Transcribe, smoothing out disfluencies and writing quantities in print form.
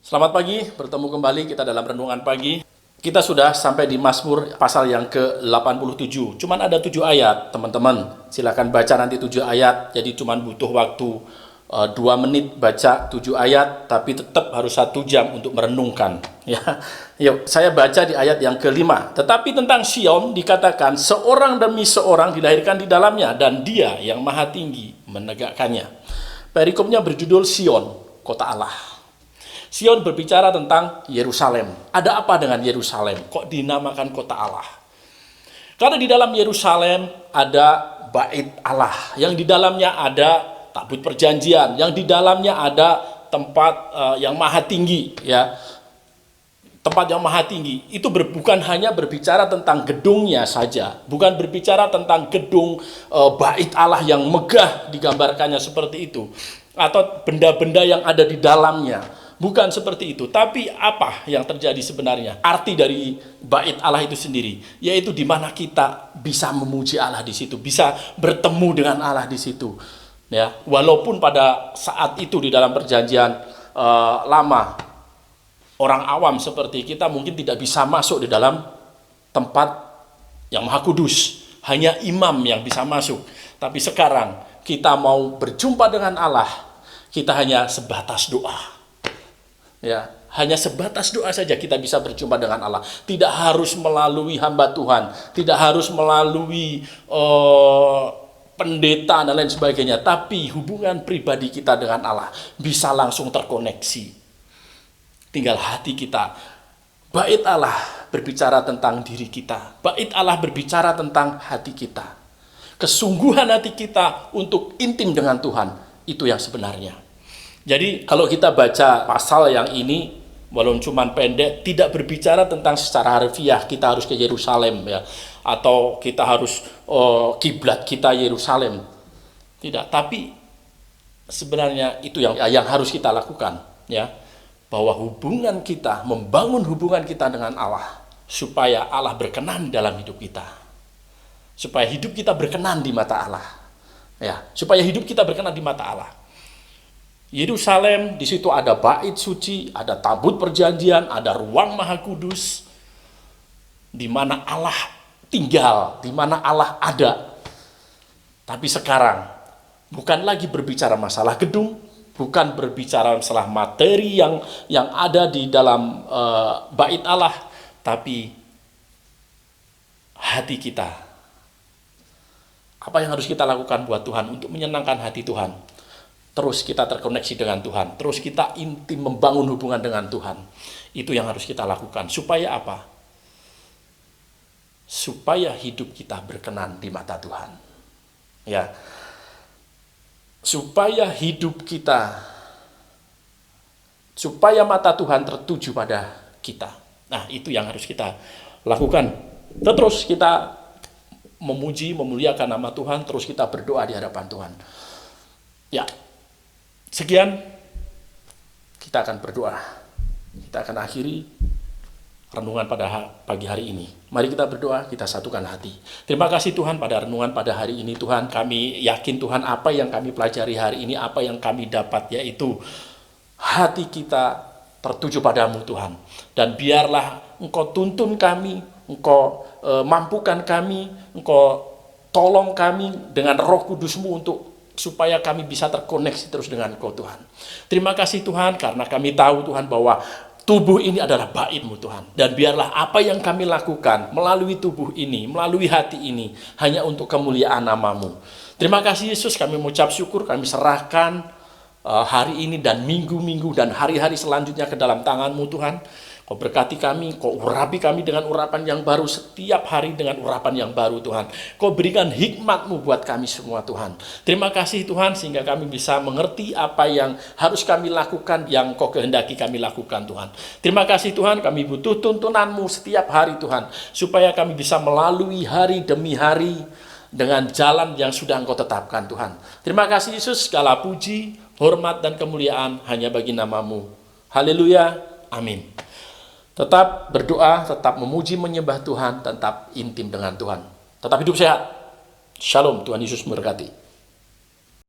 Selamat pagi, bertemu kembali kita dalam renungan pagi. Kita sudah sampai di Mazmur pasal yang ke-87. Cuman ada 7 ayat, teman-teman. Silakan baca nanti 7 ayat. Jadi cuman butuh waktu 2 menit baca 7 ayat, tapi tetap harus 1 jam untuk merenungkan. Ya, yuk saya baca di ayat yang ke-5. Tetapi tentang Sion dikatakan, seorang demi seorang dilahirkan di dalamnya, dan Dia yang Maha Tinggi menegakkannya. Perikopnya berjudul Sion, kota Allah. Sion berbicara tentang Yerusalem. Ada apa dengan Yerusalem? Kok dinamakan kota Allah? Karena di dalam Yerusalem ada bait Allah, yang di dalamnya ada tabut perjanjian, yang di dalamnya ada tempat yang maha tinggi, ya. Tempat yang maha tinggi itu bukan hanya berbicara tentang gedungnya saja, bukan berbicara tentang gedung bait Allah yang megah digambarkannya seperti itu, atau benda-benda yang ada di dalamnya. Bukan seperti itu, tapi apa yang terjadi sebenarnya? Arti dari bait Allah itu sendiri, yaitu di mana kita bisa memuji Allah di situ, bisa bertemu dengan Allah di situ. Ya, walaupun pada saat itu di dalam perjanjian lama, orang awam seperti kita mungkin tidak bisa masuk di dalam tempat yang maha kudus, hanya imam yang bisa masuk. Tapi sekarang kita mau berjumpa dengan Allah, kita hanya sebatas doa. Ya, hanya sebatas doa saja kita bisa berjumpa dengan Allah. Tidak harus melalui hamba Tuhan, tidak harus melalui pendeta dan lain sebagainya, tapi hubungan pribadi kita dengan Allah bisa langsung terkoneksi. Tinggal hati kita. Bait Allah berbicara tentang diri kita. Bait Allah berbicara tentang hati kita. Kesungguhan hati kita untuk intim dengan Tuhan, itu yang sebenarnya. Jadi kalau kita baca pasal yang ini, walaupun cuma pendek, tidak berbicara tentang secara harfiah kita harus ke Yerusalem, ya, atau kita harus kiblat kita Yerusalem. Tidak, tapi sebenarnya itu yang harus kita lakukan, ya, bahwa hubungan kita, membangun hubungan kita dengan Allah, supaya Allah berkenan dalam hidup kita, supaya hidup kita berkenan di mata Allah, ya, supaya hidup kita berkenan di mata Allah. Yerusalem, di situ ada bait suci, ada tabut perjanjian, ada ruang maha kudus, di mana Allah tinggal, di mana Allah ada. Tapi sekarang bukan lagi berbicara masalah gedung, bukan berbicara masalah materi yang ada di dalam bait Allah, tapi hati kita. Apa yang harus kita lakukan buat Tuhan untuk menyenangkan hati Tuhan? Terus kita terkoneksi dengan Tuhan, terus kita intim membangun hubungan dengan Tuhan. Itu yang harus kita lakukan. Supaya apa? Supaya hidup kita berkenan di mata Tuhan. Ya. Supaya hidup kita, supaya mata Tuhan tertuju pada kita. Nah, itu yang harus kita lakukan. Terus kita memuji, memuliakan nama Tuhan, terus kita berdoa di hadapan Tuhan. Ya. Sekian, kita akan berdoa. Kita akan akhiri renungan pada pagi hari ini. Mari kita berdoa, kita satukan hati. Terima kasih Tuhan pada renungan pada hari ini. Tuhan, kami yakin Tuhan apa yang kami pelajari hari ini, apa yang kami dapat, yaitu hati kita tertuju padamu Tuhan. Dan biarlah Engkau tuntun kami, Engkau mampukan kami, Engkau tolong kami dengan Roh Kudus-Mu supaya kami bisa terkoneksi terus dengan Engkau Tuhan. Terima kasih Tuhan, karena kami tahu Tuhan bahwa tubuh ini adalah bait-Mu Tuhan. Dan biarlah apa yang kami lakukan melalui tubuh ini, melalui hati ini, hanya untuk kemuliaan nama-Mu. Terima kasih Yesus, kami mengucap syukur, kami serahkan hari ini dan minggu-minggu dan hari-hari selanjutnya ke dalam tangan-Mu Tuhan. Kau berkati kami, Kau urapi kami dengan urapan yang baru, setiap hari dengan urapan yang baru Tuhan. Kau berikan hikmat-Mu buat kami semua Tuhan. Terima kasih Tuhan, sehingga kami bisa mengerti apa yang harus kami lakukan, yang Kau kehendaki kami lakukan Tuhan. Terima kasih Tuhan, kami butuh tuntunan-Mu setiap hari Tuhan, supaya kami bisa melalui hari demi hari dengan jalan yang sudah Engkau tetapkan Tuhan. Terima kasih Yesus, segala puji, hormat dan kemuliaan hanya bagi nama-Mu. Haleluya, amin. Tetap berdoa, tetap memuji, menyembah Tuhan, tetap intim dengan Tuhan. Tetap hidup sehat. Shalom, Tuhan Yesus memberkati.